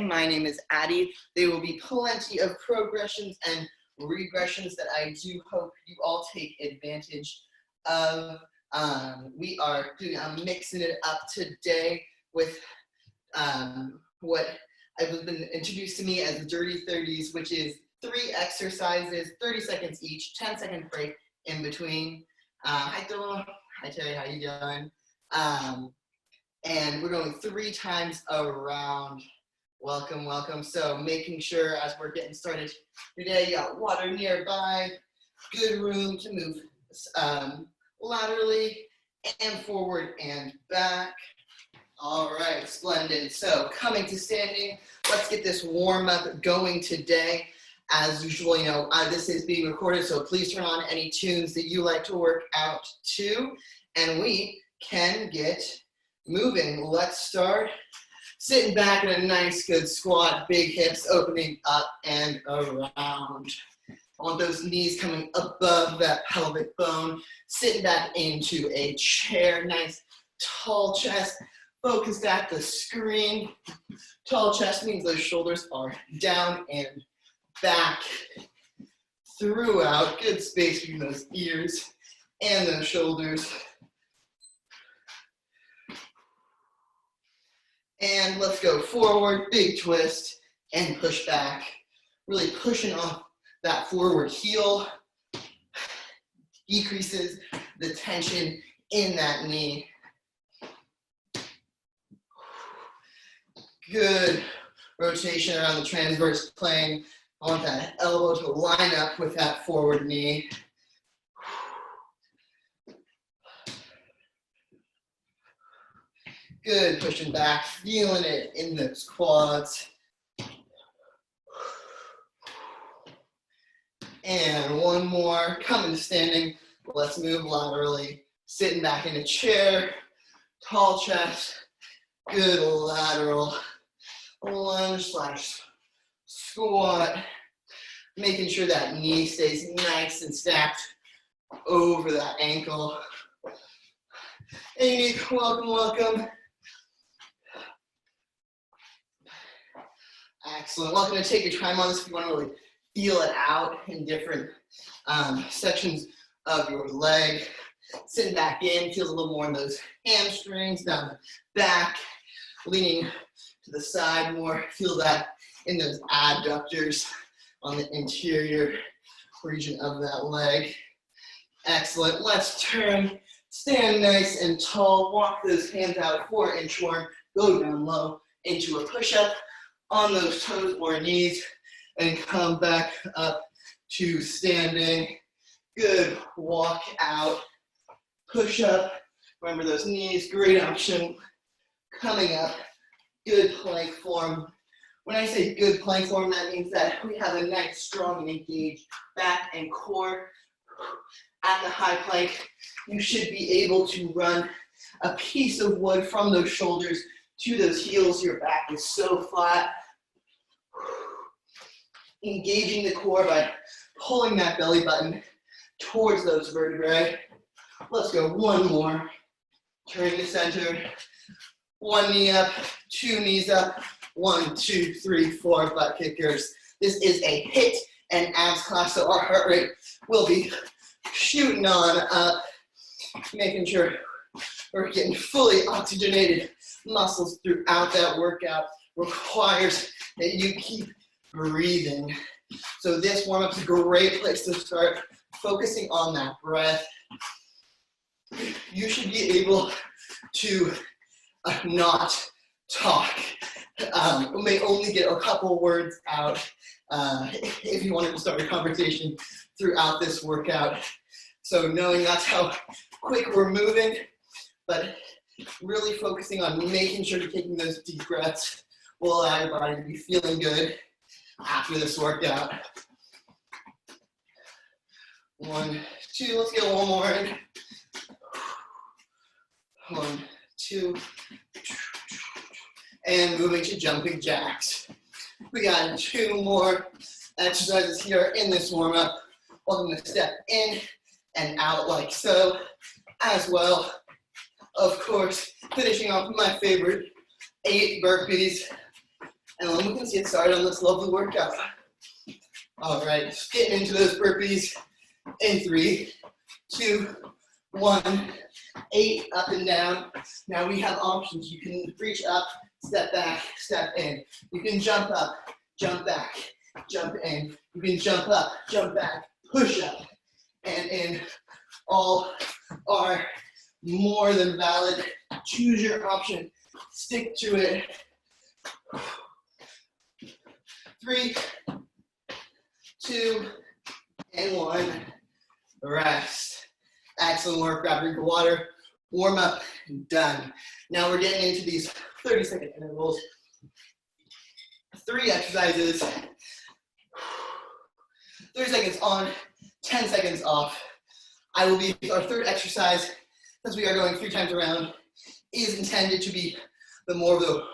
My name is Addie. There will be plenty of progressions and regressions that I do hope you all take advantage of. We are mixing it up today with what I've been introduced to me as the Dirty 30s, which is 3 exercises, 30 seconds each, 10-second break in between. Hi Dylan, hi Terry, how you doing? And we're going 3 times around. Welcome, welcome. So making sure as we're getting started today, you got water nearby, good room to move laterally and forward and back. All right, splendid. So coming to standing, let's get this warm up going today. As usual, this is being recorded, so please turn on any tunes that you like to work out to, and we can get moving. Let's start sitting back in a nice good squat, big hips opening up and around. I want those knees coming above that pelvic bone. Sitting back into a chair, nice tall chest, focused at the screen. Tall chest means those shoulders are down and back throughout. Good space between those ears and those shoulders. And let's go forward, big twist, and push back. Really pushing off that forward heel. Decreases the tension in that knee. Good rotation around the transverse plane. I want that elbow to line up with that forward knee. Good, pushing back, feeling it in those quads. And one more, coming to standing. Let's move laterally. Sitting back in a chair, tall chest, good lateral lunge / squat. Making sure that knee stays nice and stacked over that ankle. Amy, welcome, welcome. Excellent. Welcome to take your time on this if you want to really feel it out in different sections of your leg. Sitting back in, feels a little more in those hamstrings, down the back, leaning to the side more. Feel that in those adductors on the interior region of that leg. Excellent. Let's turn, stand nice and tall, walk those hands out 4-inch warm, go down low into a push-up on those toes or knees, and come back up to standing. Good, walk out, push up. Remember those knees, great option. Coming up, good plank form. When I say good plank form, that means that we have a nice, strong, and engaged back and core. At the high plank, you should be able to run a piece of wood from those shoulders to those heels. Your back is so flat. Engaging the core by pulling that belly button towards those vertebrae. Let's go one more. Turn to center. 1 knee up, 2 knees up. 1, 2, 3, 4 butt kickers. This is a HIIT and abs class, so our heart rate will be shooting on up, making sure we're getting fully oxygenated muscles throughout that workout. Requires that you keep breathing. So this warm-up is a great place to start, focusing on that breath. You should be able to not talk. We may only get a couple words out if you wanted to start a conversation throughout this workout. So knowing that's how quick we're moving, but really focusing on making sure you're taking those deep breaths will allow your body to be feeling good after this workout. 1, 2, let's get one more in. 1, 2, and moving to jumping jacks. We got 2 more exercises here in this warm-up. Welcome to step in and out like so as well. Of course, finishing off my favorite 8 burpees. And And then we can get started on this lovely workout. All right, just getting into those burpees in 3, 2, 1. 8 up and down. Now we have options. You can reach up, step back, step in. You can jump up, jump back, jump in. You can jump up, jump back, push up, and in. All are more than valid. Choose your option. Stick to it. 3, 2, and 1. Rest. Excellent work. Grab your water. Warm up. Done. Now we're getting into these 30-second intervals. 3 exercises. 30 seconds on, 10 seconds off. Our third exercise, since we are going 3 times around, is intended to be the more of the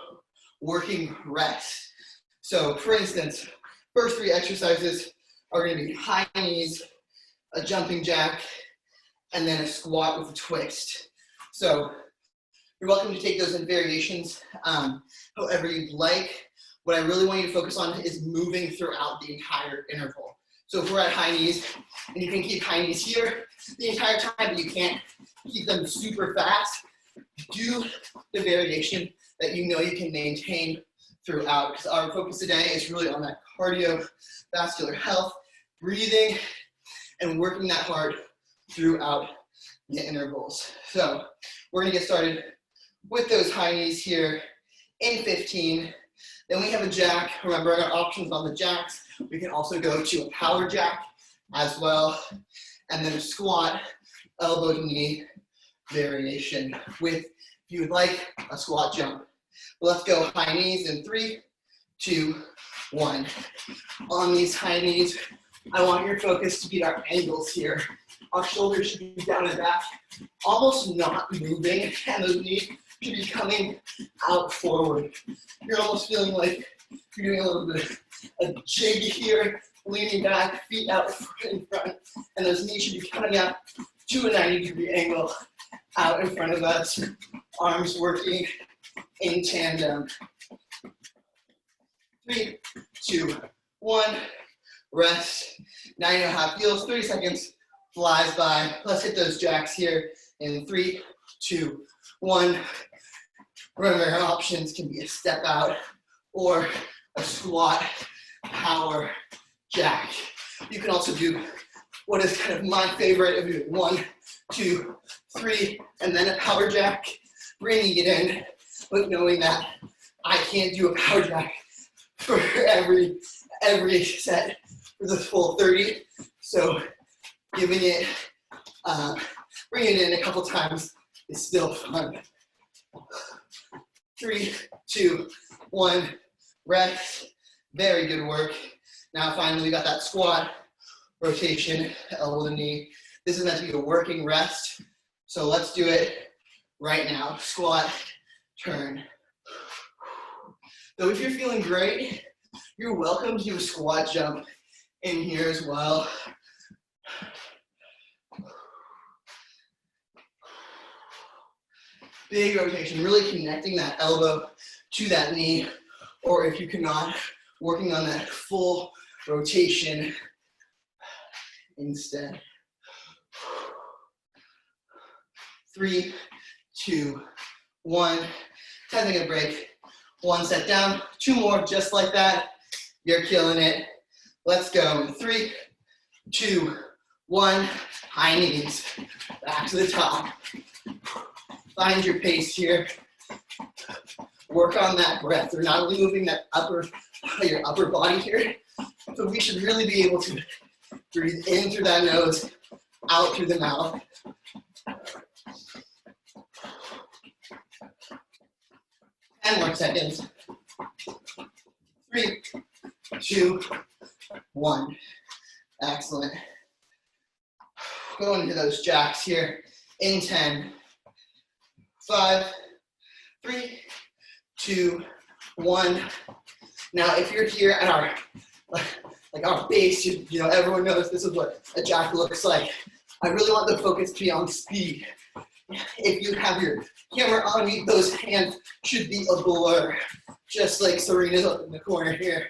working rest. So for instance, first 3 exercises are going to be high knees, a jumping jack, and then a squat with a twist. So you're welcome to take those in variations however you'd like. What I really want you to focus on is moving throughout the entire interval. So if we're at high knees, and you can keep high knees here the entire time, but you can't keep them super fast, do the variation that you know you can maintain throughout, because our focus today is really on that cardiovascular health, breathing, and working that hard throughout the intervals. So we're gonna get started with those high knees here in 15. Then we have a jack. Remember our options on the jacks. We can also go to a power jack as well. And then a squat, elbow to knee variation with, if you would like, a squat jump. But let's go high knees in 3, 2, 1. On these high knees, I want your focus to be our angles here. Our shoulders should be down and back, almost not moving, and those knees should be coming out forward. You're almost feeling like you're doing a little bit of a jig here, leaning back, feet out in front, and those knees should be coming out to a 90-degree angle out in front of us. Arms working in tandem. 3, 2, 1. Rest. Now you know how it feels. 30 seconds flies by. Let's hit those jacks here in 3, 2, 1. Remember, our options can be a step out or a squat power jack. You can also do what is kind of my favorite of doing 1, 2, 3, and then a power jack, bringing it in, but knowing that I can't do a power jack for every set for the full 30. So giving it, bringing it in a couple times is still fun. 3, 2, 1, rest. Very good work. Now finally we got that squat, rotation, elbow to knee. This is meant to be a working rest. So let's do it right now. Squat, turn. So if you're feeling great, you're welcome to do a squat jump in here as well. Big rotation, really connecting that elbow to that knee, or if you cannot, working on that full rotation instead. 3, 2, 1. 10-second break. 1 set down. 2 more just like that. You're killing it. Let's go. 3, 2, 1. High knees. Back to the top. Find your pace here. Work on that breath. We're not only moving that your upper body here, so we should really be able to breathe in through that nose, out through the mouth. 10 more seconds. 3, 2, 1. Excellent. Going into those jacks here in 10. 5, 3, 2, 1. Now, if you're here at our base, you know, everyone knows this is what a jack looks like. I really want the focus to be on speed. If you have your camera on you, those hands should be a blur. just like Serena's up in the corner here.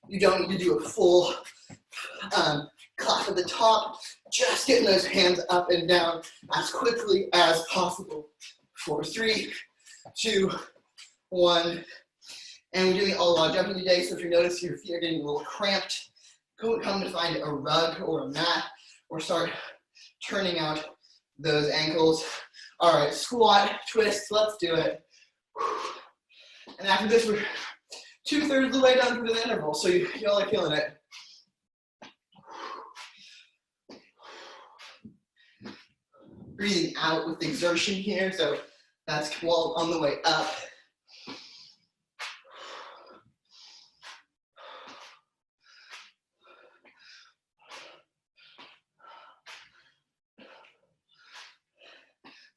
You don't need to do a full clap at the top, just getting those hands up and down as quickly as possible. 4, 3, 2, 1. And we're doing a lot of jumping today, so if you notice your feet are getting a little cramped, come to find a rug or a mat, or start turning out those ankles. All right, squat, twist, let's do it. And after this, we're 2/3 of the way done through the interval, so y'all are killing it. Breathing out with exertion here, so that's while on the way up.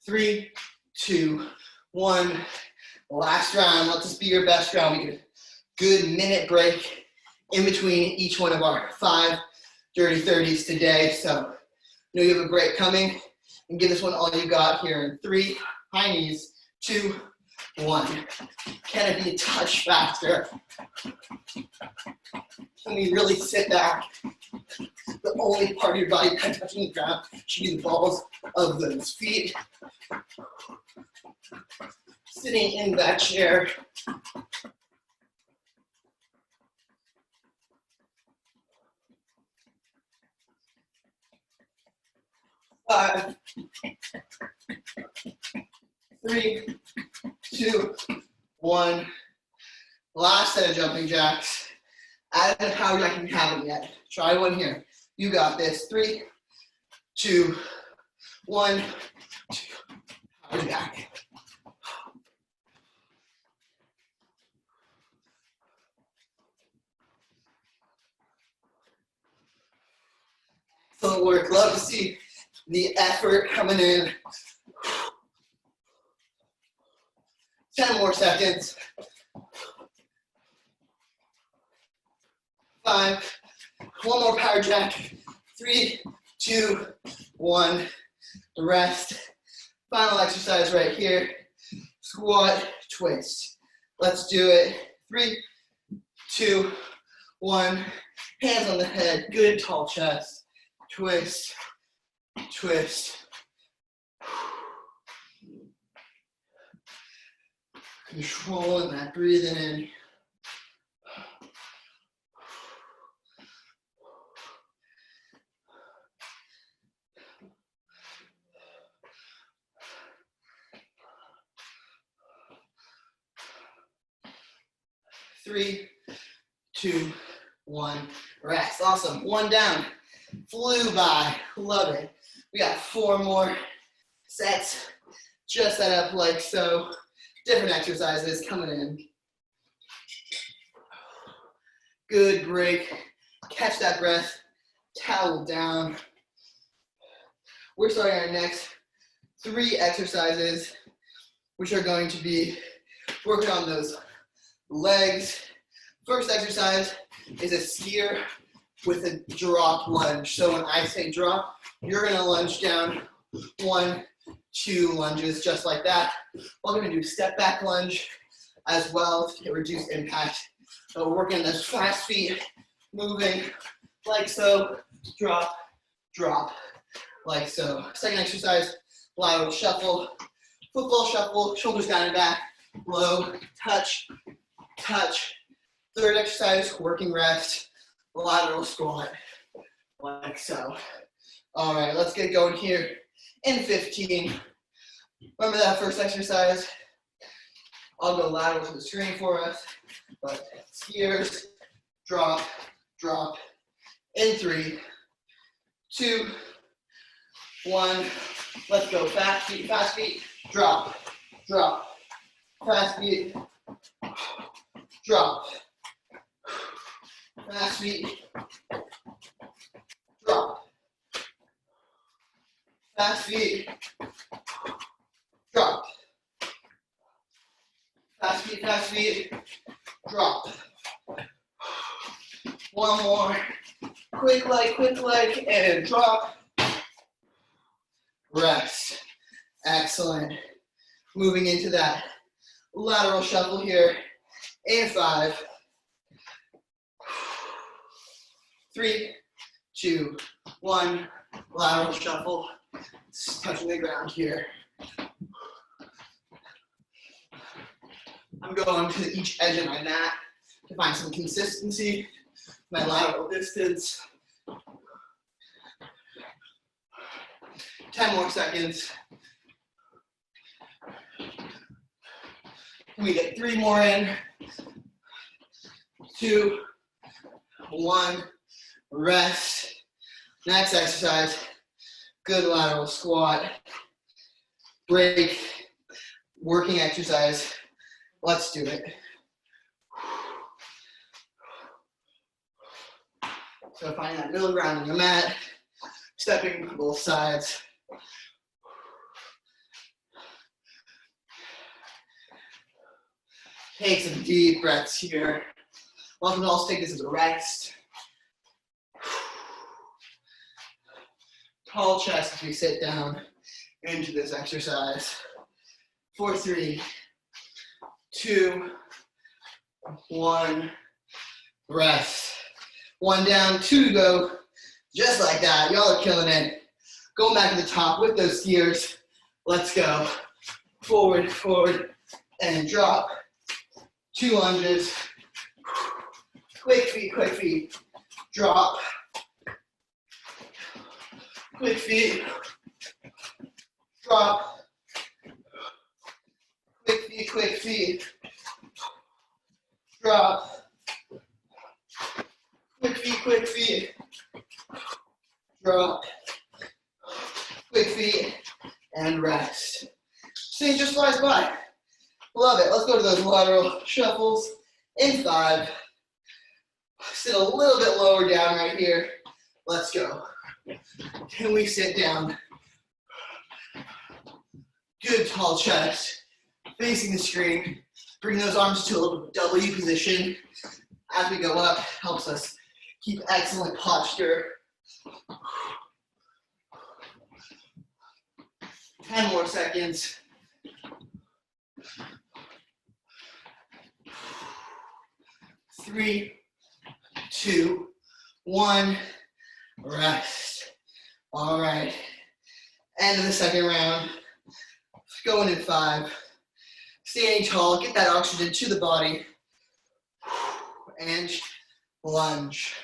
Three, 2, 1. Last round. Let this be your best round. We get a good minute break in between each one of our 5 dirty 30s today. So you know you have a break coming, and give this one all you got here in 3. High knees. 2, 1. Can it be a touch faster? Can we really sit back? The only part of your body not touching the ground should be the balls of those feet. Sitting in that chair. Five, 3, 2, 1. Last set of jumping jacks. Add a power jack if you haven't yet. Try one here. You got this. 3, 2, 1. Power jack. Excellent work. Love to see the effort coming in. 10 more seconds. 5. One more power jack. 3, 2, 1. The rest. Final exercise right here. Squat, twist. Let's do it. 3, 2, 1. Hands on the head. Good tall chest. Twist, twist. Controlling that, breathing in. Three, 2, 1. Rest. Awesome. 1 down. Flew by. Love it. We got 4 more sets. Just set up like so. Different exercises coming in. Good break. Catch that breath. Towel down. We're starting our next 3 exercises, which are going to be working on those legs. First exercise is a skier with a drop lunge. So when I say drop, you're gonna lunge down. 1, 2 lunges, just like that. We're gonna do step back lunge as well to get reduced impact. So we're working on those fast feet, moving like so, drop, drop, like so. Second exercise, lateral shuffle, football shuffle, shoulders down and back, low, touch, touch. Third exercise, working rest, lateral squat, like so. All right, let's get going here in 15. Remember that first exercise? I'll go lateral to the screen for us, but skiers, drop, drop, in 3, 2, 1. Let's go, fast feet, drop, drop, fast feet, drop, fast feet, drop, fast feet, drop, fast feet, drop. 1 more, quick leg, and drop, rest. Excellent. Moving into that lateral shuffle here in 5, 3, 2, 1, lateral shuffle, touching the ground here. I'm going to each edge of my mat to find some consistency, my lateral distance. 10 more seconds. We get 3 more in. 2, 1, rest. Next exercise, good lateral squat. Break, working exercise. Let's do it. So find that middle ground on the mat, stepping to both sides. Take some deep breaths here. Welcome to also take this as a rest. Tall chest as we sit down into this exercise. 4, 3, 2, 1, rest. 1 down, 2 to go. Just like that, y'all are killing it. Going back to the top with those skiers. Let's go. Forward, forward, and drop. 2 lunges. Quick feet, drop. Quick feet, drop. Quick feet, drop. Quick feet, drop. Quick feet, and rest. See, just flies by. Love it. Let's go to those lateral shuffles in 5. Sit a little bit lower down right here. Let's go. Can we sit down? Good tall chest, facing the screen. Bring those arms to a little W position. As we go up, helps us keep excellent posture. 10 more seconds. 3, 2, 1, rest. All right, end of the second round. Going in 5. Standing tall, get that oxygen to the body. And lunge.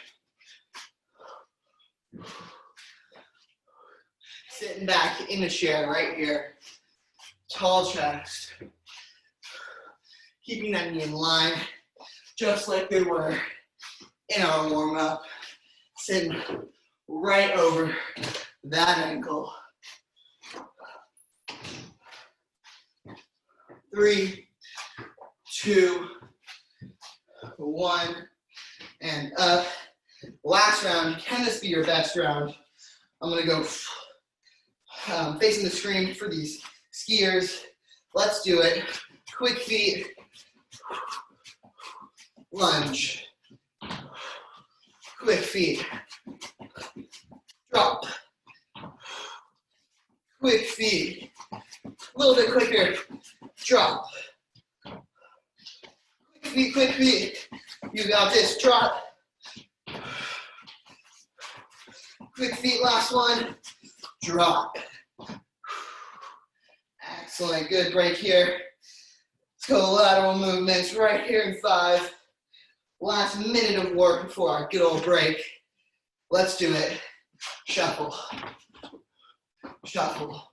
Sitting back in the chair right here. Tall chest. Keeping that knee in line, just like they were in our warm-up. Sitting right over that ankle. 3, 2, 1, and up. Last round, can this be your best round? I'm gonna go facing the screen for these skiers. Let's do it. Quick feet, lunge. Quick feet, drop. Quick feet, a little bit quicker, drop. Quick feet, you got this, drop. Quick feet, last one, drop. Excellent, good break here. Let's go lateral movements right here in 5. Last minute of work before our good old break. Let's do it. Shuffle. Shuffle.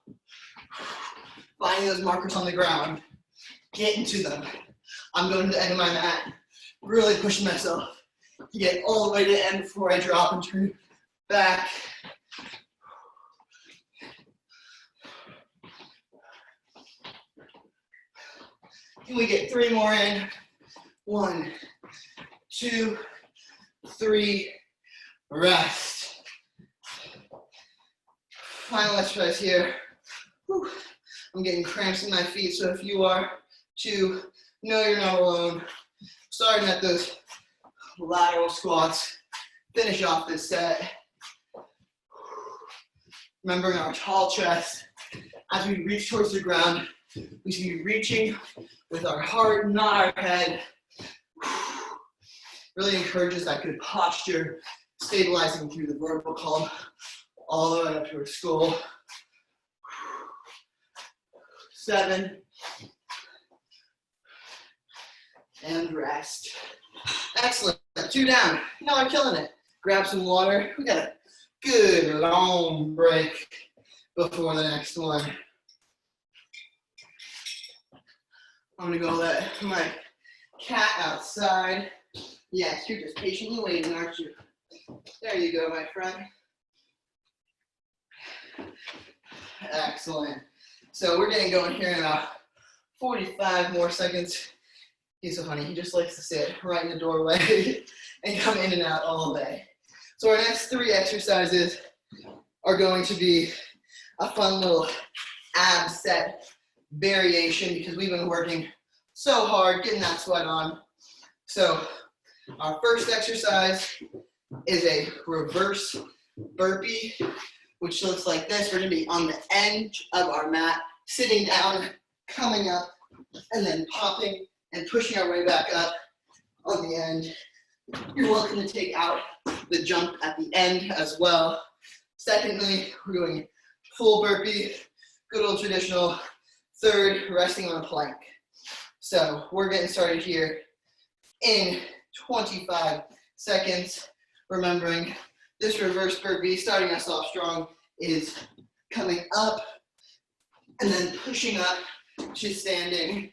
Finding those markers on the ground. Get into them. I'm going to the end of my mat. Really pushing myself to get all the way to the end before I drop and turn back. Can we get 3 more in? 1, 2, 3, rest. Final exercise here. Whew. I'm getting cramps in my feet, so if you are too, know you're not alone. Starting at those lateral squats. Finish off this set. Remembering our tall chest as we reach towards the ground. We should be reaching with our heart, not our head. Really encourages that good posture, stabilizing through the vertical column all the way up to our skull. 7. And rest. Excellent. 2 down. Y'all are killing it. Grab some water. We got a good long break before the next one. I'm gonna go let my cat outside. Yes, you're just patiently waiting, aren't you? There you go, my friend. Excellent. So we're getting going here in about 45 more seconds. He's so funny, he just likes to sit right in the doorway and come in and out all day. So our next 3 exercises are going to be a fun little ab set variation because we've been working so hard getting that sweat on. So our first exercise is a reverse burpee, which looks like this. We're gonna be on the edge of our mat, sitting down, coming up, and then popping and pushing our way back up on the end. You're welcome to take out the jump at the end as well. Secondly, we're doing full burpee, good old traditional. Third, resting on a plank. So we're getting started here in 25 seconds. Remembering this reverse burpee, starting us off strong, is coming up and then pushing up to standing.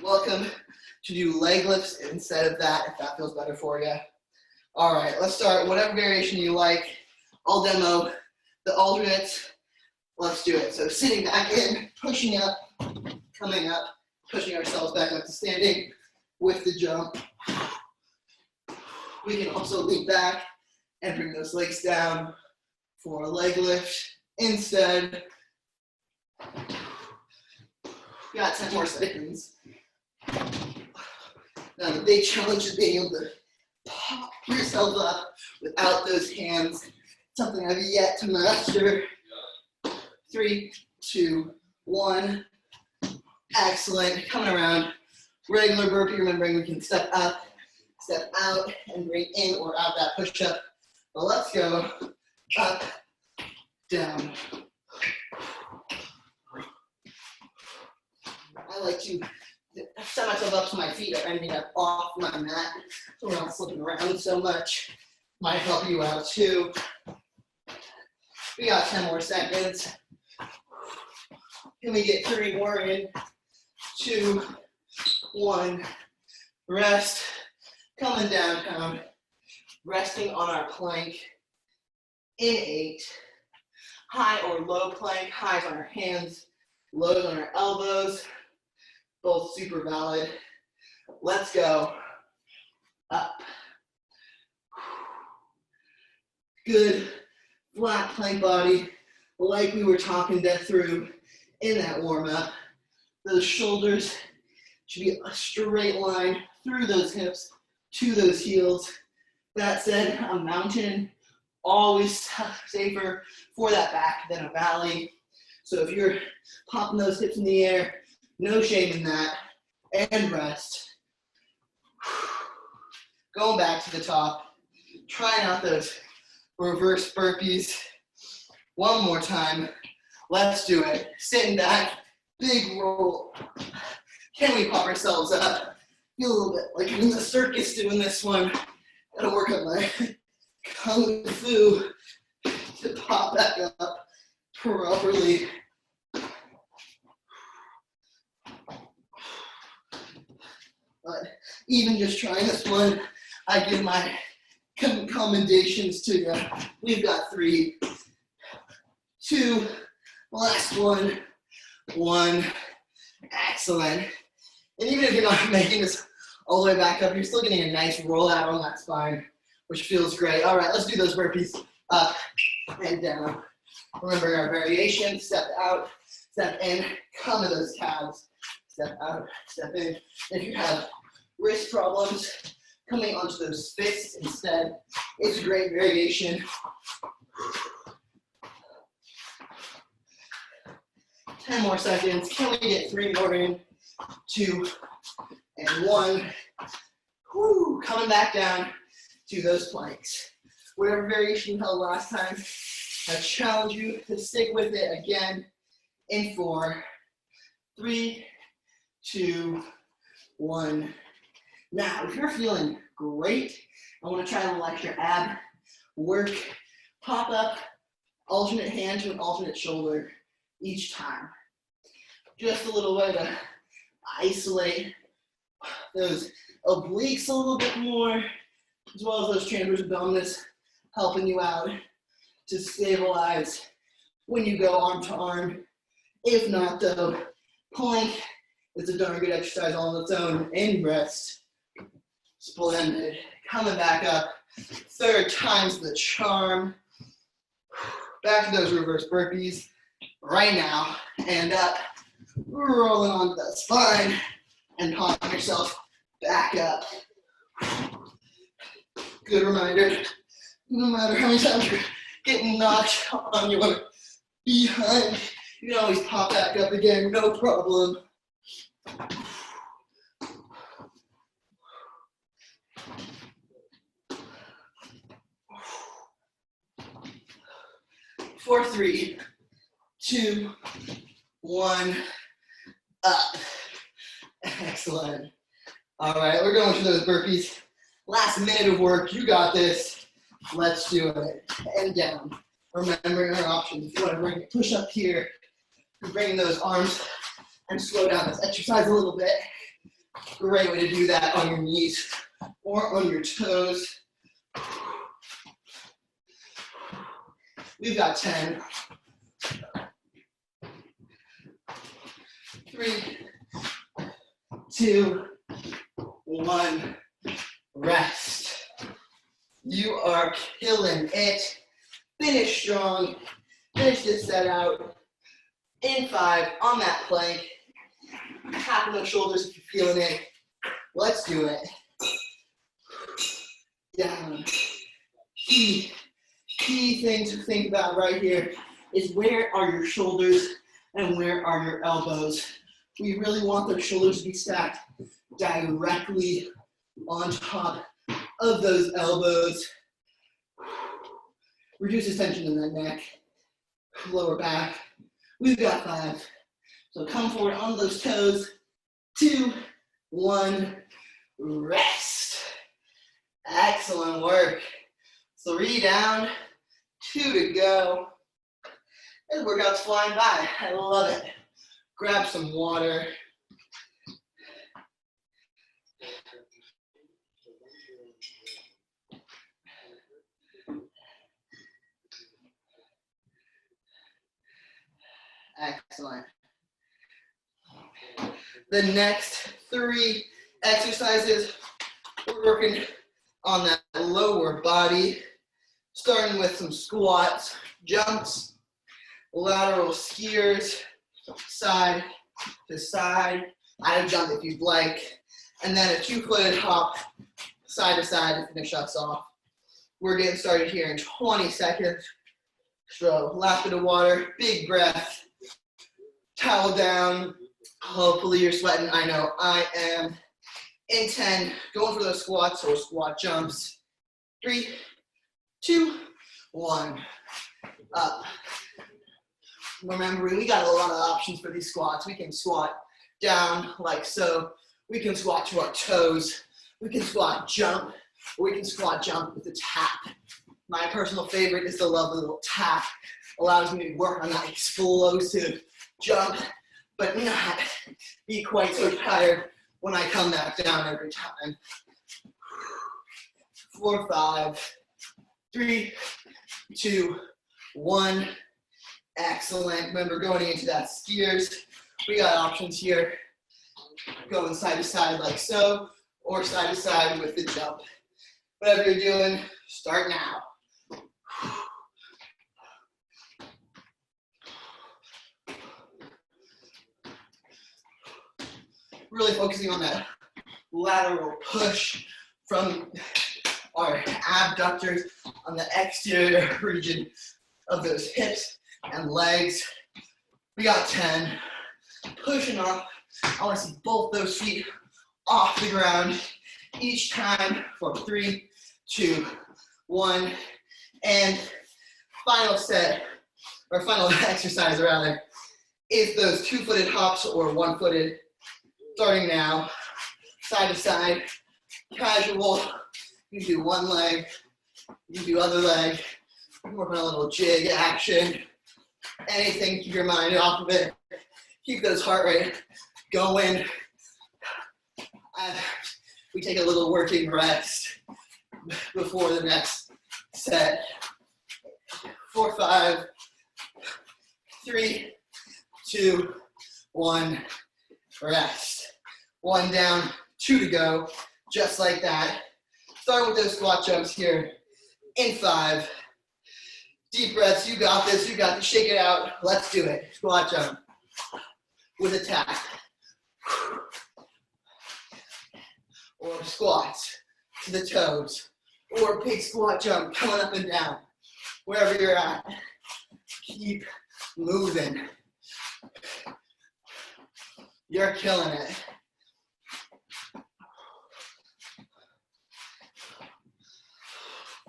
Welcome to do leg lifts instead of that, if that feels better for you. All right, let's start whatever variation you like. I'll demo the alternates. Let's do it. So sitting back in, pushing up, coming up, pushing ourselves back up to standing with the jump. We can also lean back and bring those legs down for a leg lift instead. We got 10 more seconds. Now the big challenge is being able to pop yourself up without those hands. Something I've yet to master. 3, 2, 1. Excellent. Coming around. Regular burpee. Remembering we can step up, step out, and bring in or out that push up. But let's go up, down. I like to set myself up so my feet are ending up off my mat so we're not slipping around so much. Might help you out too. We got 10 more seconds. Can we get 3 more in? 2, 1. Rest. Coming down. Resting on our plank in 8. High or low plank. Highs on our hands, lows on our elbows. Both super valid. Let's go. Up. Good flat plank body, like we were talking that through in that warm up. Those shoulders should be a straight line through those hips to those heels. That said, a mountain, always safer for that back than a valley. So if you're popping those hips in the air, no shame in that, and rest. Going back to the top, trying out those reverse burpees. One more time. Let's do it. Sitting back, big roll. Can we pop ourselves up? Feel a little bit like I'm in the circus doing this one. Gotta work on my kung fu to pop back up properly. But even just trying this one, I give my commendations to you. We've got 3, 2, last one, 1. Excellent. And even if you're not making this all the way back up, you're still getting a nice roll out on that spine, which feels great. All right, let's do those burpees up and down. Remember our variation, step out, step in, come to those calves, step out, step in. If you have wrist problems, coming onto those fists instead, it's a great variation. 10 more seconds. Can we get 3 more in? 2 and 1. Woo, coming back down to those planks. Whatever variation you held last time, I challenge you to stick with it again in 4, 3, 2, 1. Now, if you're feeling great, I want to try to let your ab work. Pop up, alternate hand to an alternate shoulder each time. Just a little way to isolate those obliques a little bit more, as well as those transverse abdominis, helping you out to stabilize when you go arm to arm. If not, though, plank is a darn good exercise all on its own. And rest. Splendid. Coming back up. 3rd time's the charm. Back to those reverse burpees right now. And up. Rolling onto the spine. And pop yourself back up. Good reminder. No matter how many times you're getting knocked on your behind, you can always pop back up again, no problem. For 3, 2, 1, up. Excellent. All right, we're going to those burpees. Last minute of work, you got this. Let's do it. And down. Remembering our options. If you want to bring a push up here, bring those arms and slow down this exercise a little bit. Great way to do that on your knees or on your toes. We've got 10. 3, 2, 1. Rest. You are killing it. Finish strong. Finish this set out in 5 on that plank. Tapping those shoulders if you're feeling it. Let's do it. Down. Key thing to think about right here is where are your shoulders and where are your elbows. We really want those shoulders to be stacked directly on top of those elbows. Reduces tension in that neck, lower back. We've got 5. So come forward on those toes. 2, 1, rest. Excellent work. 3 down, 2 to go. This workout's flying by. I love it. Grab some water. Excellent. The next 3 exercises, we're working on that lower body, starting with some squats, jumps, lateral skiers, side to side. Add a jump if you'd like, and then a 2-footed hop, side to side to finish us off. We're getting started here in 20 seconds. So last bit of water, big breath. Towel down. Hopefully you're sweating. I know I am. In 10, going for those squats or squat jumps. 3, 2, 1. Up. Remembering, we got a lot of options for these squats. We can squat down like so. We can squat to our toes. We can squat jump. Or we can squat jump with a tap. My personal favorite is the lovely little tap. Allows me to work on that explosive jump, but not be quite so tired when I come back down every time. 4, 5, 3, 2, 1. Excellent. Remember, going into that skiers, we got options here. Going side to side like so, or side to side with the jump. Whatever you're doing, start now. Really focusing on that lateral push from our abductors on the exterior region of those hips and legs. We got 10. Pushing up. I want to see both those feet off the ground each time for 3, 2, 1. And final set, or final exercise rather, is those 2-footed hops or 1-footed. Starting now, side to side, casual. You can do one leg, you can do other leg. Work on a little jig action. Anything, keep your mind off of it. Keep those heart rate going. We take a little working rest before the next set. 4, 5, 3, 2, 1, rest. 1 down, 2 to go, just like that. Start with those squat jumps here in 5. Deep breaths, you got this, you got to shake it out. Let's do it. Squat jump with a tap. Or squats to the toes. Or big squat jump coming up and down. Wherever you're at, keep moving. You're killing it.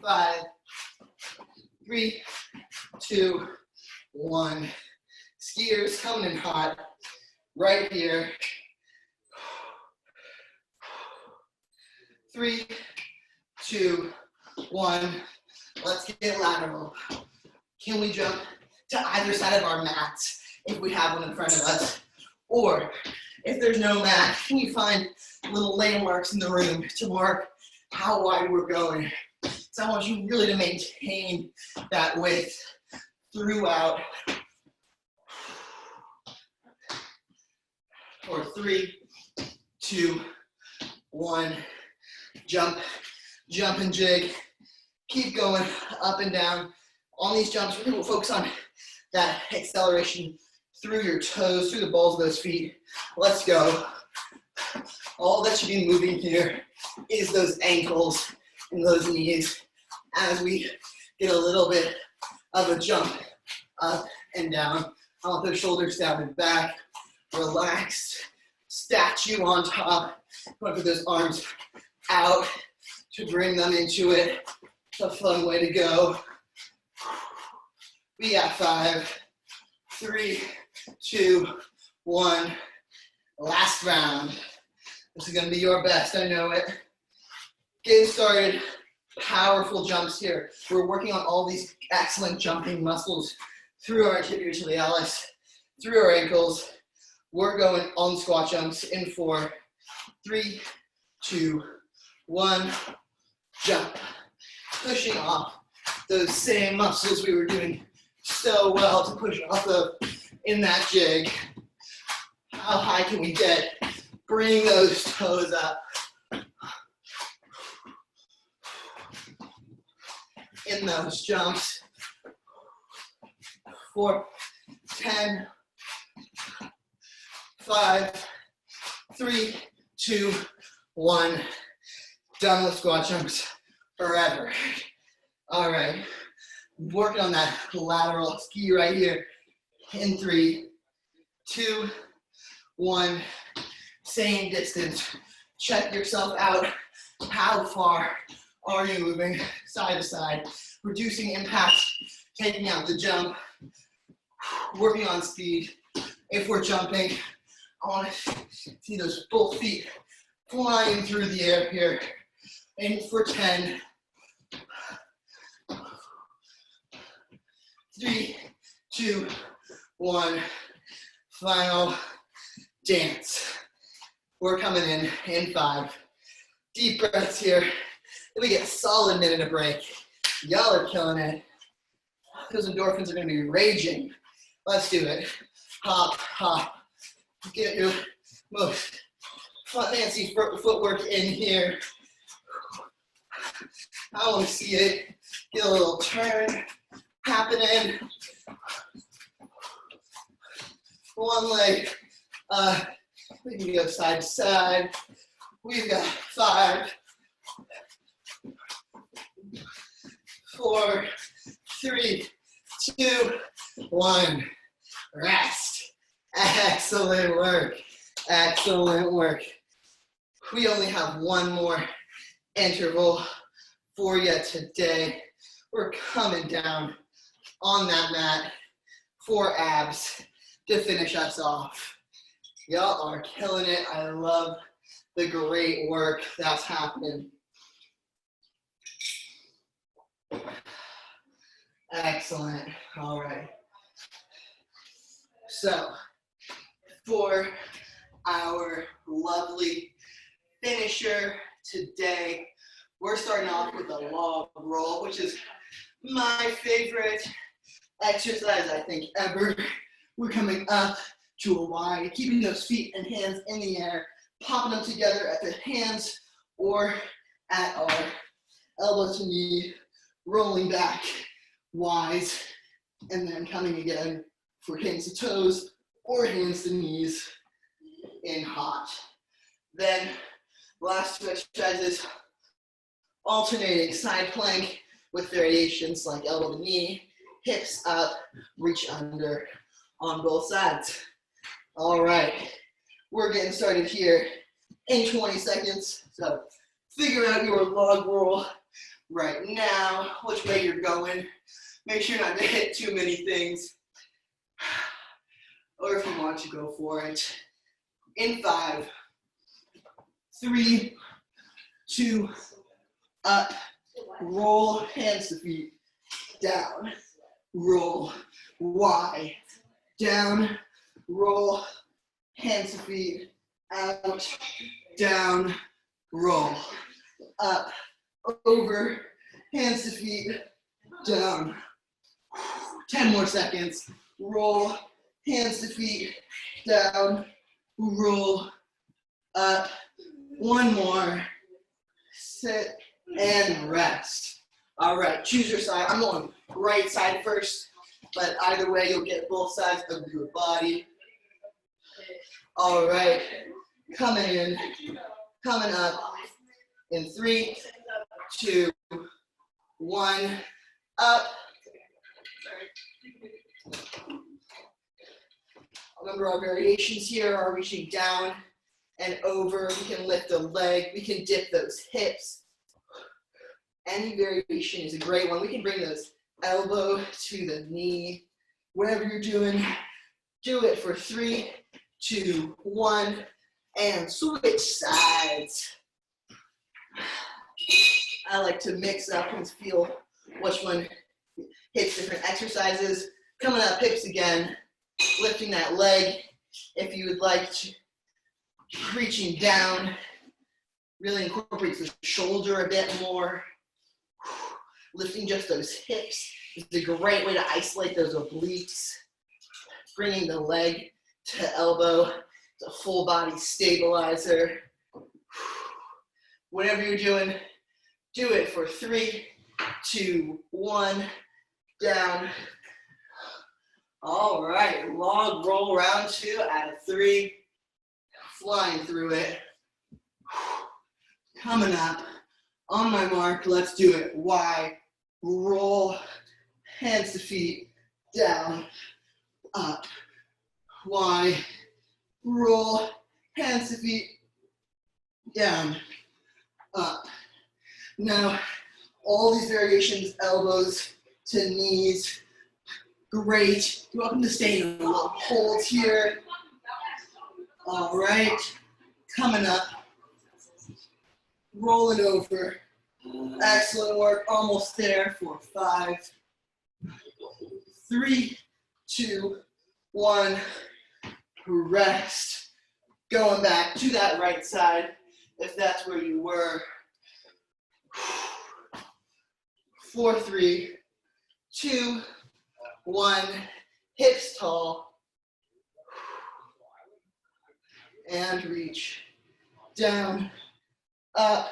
5, 3, 2, 1. Skiers coming in hot right here. 3, 2, 1. Let's get lateral. Can we jump to either side of our mats if we have one in front of us? Or if there's no mat, can we find little landmarks in the room to mark how wide we're going? So I want you really to maintain that width throughout. For 3, 2, 1. Jump, jump and jig. Keep going up and down. On these jumps, we're going to focus on that acceleration through your toes, through the balls of those feet. Let's go. All that should be moving here is those ankles and those knees as we get a little bit of a jump up and down. I want those shoulders down and back. Relaxed. Statue on top. Put those arms out to bring them into it. It's a fun way to go. We got 5, 3, 2, 1. Last round. This is going to be your best, I know it. Getting started. Powerful jumps here. We're working on all these excellent jumping muscles through our tibialis, through our ankles. We're going on squat jumps in 4, 3, 2, 1. Jump. Pushing off those same muscles we were doing so well to push off of in that jig. How high can we get? Bring those toes up. In those jumps. 4, 10, 5, 3, 2, 1. Done with squat jumps forever. All right. Working on that lateral ski right here. In 3, 2, 1. Same distance. Check yourself out. How far are you moving side to side? Reducing impact, taking out the jump, working on speed. If we're jumping, I want to see those both feet flying through the air here. In for 10. 3, 2, 1. Final dance. We're coming in 5. Deep breaths here. Let me get a solid minute of break. Y'all are killing it. Those endorphins are going to be raging. Let's do it. Hop, hop. Get your most fancy footwork in here. I want to see it. Get a little turn happening. One leg. We can go side to side. We've got 5, 4, 3, 2, 1. Rest. Excellent work. Excellent work. We only have one more interval for you today. We're coming down on that mat for abs to finish us off. Y'all are killing it. I love the great work that's happening. Excellent. All right. So, for our lovely finisher today, we're starting off with a log roll, which is my favorite exercise, I think, ever. We're coming up to a Y, keeping those feet and hands in the air, popping them together at the hands or at our elbow to knee, rolling back, Ys, and then coming again for hands to toes or hands to knees in hot. Then last two exercises, alternating side plank with variations like elbow to knee, hips up, reach under on both sides. All right, we're getting started here in 20 seconds. So figure out your log roll right now, which way you're going. Make sure not to hit too many things. Or if you want to, go for it. In 5, 3, 2, up, roll, hands to feet, down, roll, Y, down, roll, hands to feet, out, down, roll, up, over, hands to feet, down. 10 more seconds. Roll, hands to feet, down, roll, up. One more. Sit and rest. All right, choose your side. I'm going right side first, but either way, you'll get both sides of your body. All right, coming in, coming up in 3, 2, 1, up. Remember, our variations here are reaching down and over. We can lift a leg. We can dip those hips. Any variation is a great one. We can bring those elbow to the knee. Whatever you're doing, do it for 3, 2, 1, and switch sides. I like to mix up and feel which one hits different exercises. Coming up, hips again. Lifting that leg, if you would like to, reaching down, really incorporates the shoulder a bit more. Lifting just those hips is a great way to isolate those obliques. Bringing the leg to elbow, it's a full body stabilizer. Whatever you're doing, do it for 3, 2, 1, down. All right, log roll round 2 out of 3, flying through it. Coming up, on my mark, let's do it. Y, roll, hands to feet, down, up. Y, roll, hands to feet, down, up. Now, all these variations, elbows to knees, great. You're welcome to stay in a little hold here. All right, coming up, rolling over. Excellent work, almost there for 5, 3, 2, 1, rest. Going back to that right side, if that's where you were. 4, 3, 2, 1, hips tall, and reach, down, up,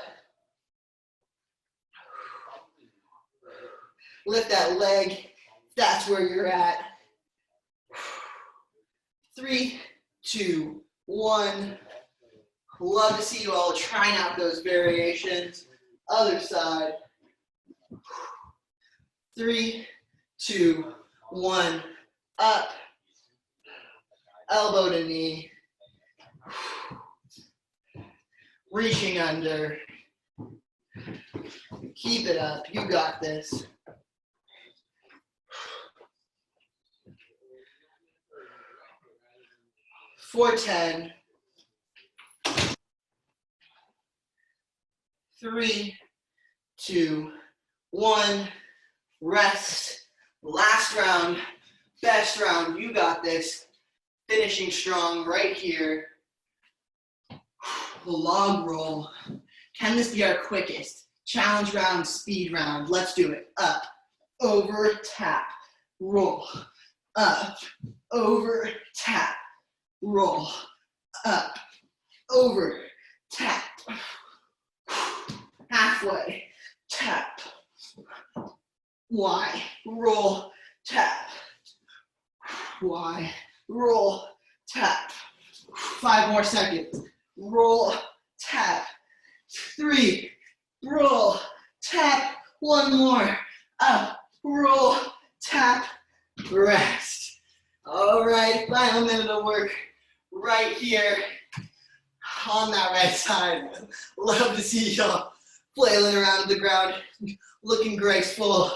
lift that leg, that's where you're at. 3, 2, 1, love to see you all trying out those variations. Other side, 3, 2, 1, up, elbow to knee, reaching under. Keep it up, you got this. For 10. 3, 2, 1. Rest. Last round. Best round. You got this. Finishing strong right here. The log roll. Can this be our quickest? Challenge round, speed round. Let's do it. Up, over, tap, roll. Up, over, tap, roll. Up, over, tap. Halfway, tap. Y, roll, tap. Y, roll, tap. 5 more seconds. Roll, tap. 3, roll, tap. 1 more. Up, roll, tap, rest. All right, final minute of work right here on that right side. Love to see y'all flailing around the ground, looking graceful.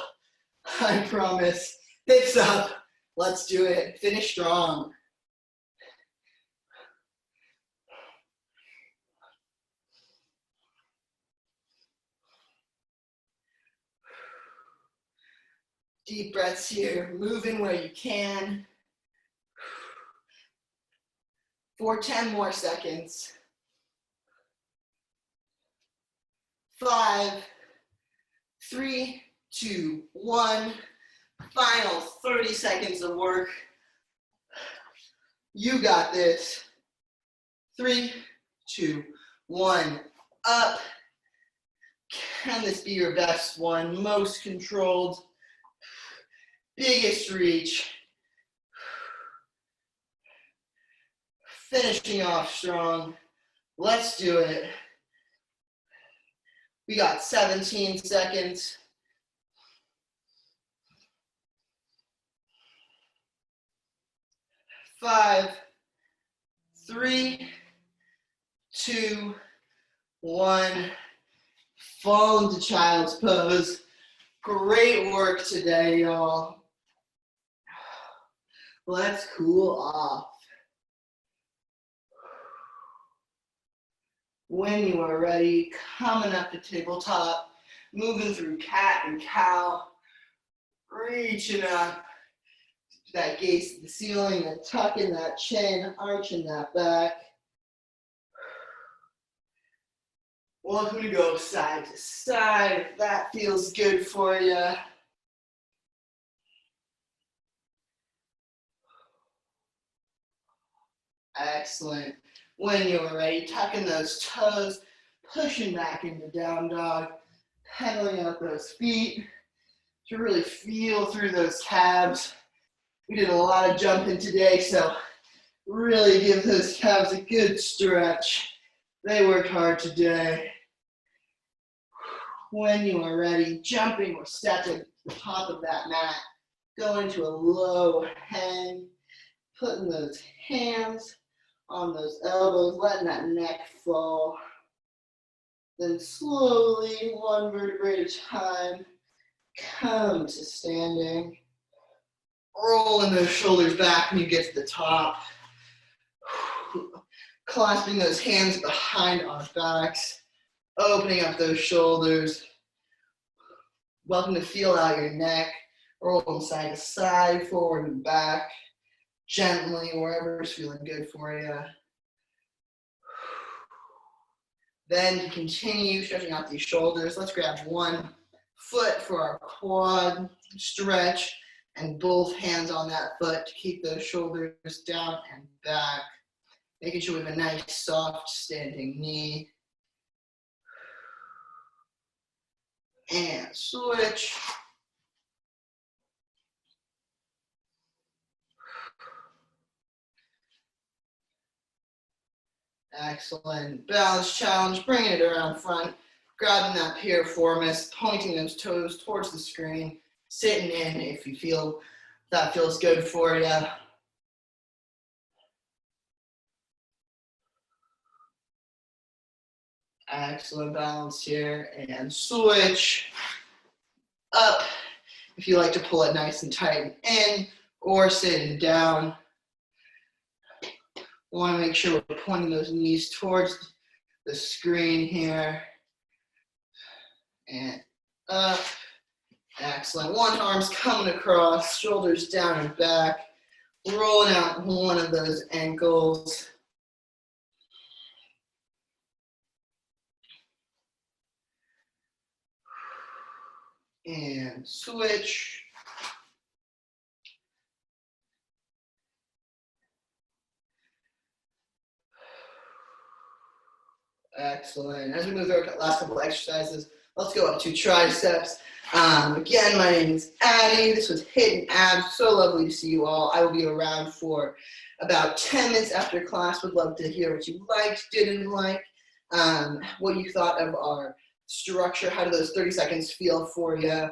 I promise. Hips up. Let's do it. Finish strong. Deep breaths here. Moving where you can. For 10 more seconds. 5, 3, 2, 1. Final 30 seconds of work. You got this. 3, 2, 1. Up. Can this be your best one? Most controlled. Biggest reach. Finishing off strong. Let's do it. We got 17 seconds. 5, 3, 2, 1. Fall into child's pose. Great work today, y'all. Let's cool off. When you are ready, coming up to tabletop, moving through cat and cow, reaching up to that gaze to the ceiling, and tucking that chin, arching that back. Welcome to go side to side, if that feels good for you. Excellent. When you're ready, tucking those toes, pushing back into down dog, pedaling out those feet to really feel through those calves. We did a lot of jumping today, so really give those calves a good stretch. They worked hard today. When you are ready, jumping or stepping to the top of that mat, go into a low hang, putting those hands on those elbows, letting that neck fall. Then slowly, one vertebrae at a time, come to standing. Rolling those shoulders back when you get to the top. Clasping those hands behind our backs. Opening up those shoulders. Welcome to feel out your neck. Rolling side to side, forward and back. Gently, wherever is feeling good for you. Then continue stretching out these shoulders. Let's grab one foot for our quad stretch and both hands on that foot to keep those shoulders down and back. Making sure we have a nice, soft, standing knee. And switch. Excellent. Balance challenge, bringing it around front, grabbing that piriformis, pointing those toes towards the screen, sitting in if you feel that feels good for you. Excellent balance here, and switch. Up, if you like to pull it nice and tight in, or sitting down. Want to make sure we're pointing those knees towards the screen here. And up. Excellent. One arm's coming across, shoulders down and back. Rolling out one of those ankles. And switch. Excellent. As we move through our last couple of exercises, let's go up to triceps. Again, my name is Addie. This was HIIT Abs. So lovely to see you all. I will be around for about 10 minutes after class. Would love to hear what you liked, didn't like, what you thought of our structure. How do those 30 seconds feel for you?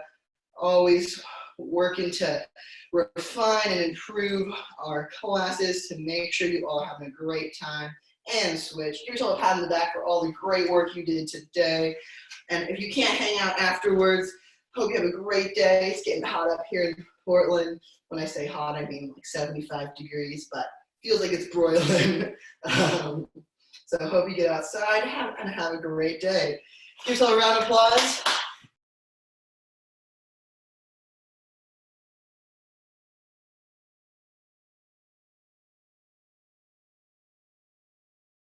Always working to refine and improve our classes to make sure you all have a great time. And switch. Give yourself a pat on the back for all the great work you did today. And if you can't hang out afterwards, hope you have a great day. It's getting hot up here in Portland. When I say hot, I mean like 75 degrees, but feels like it's broiling. So I hope you get outside and have a great day. Give yourself a round of applause.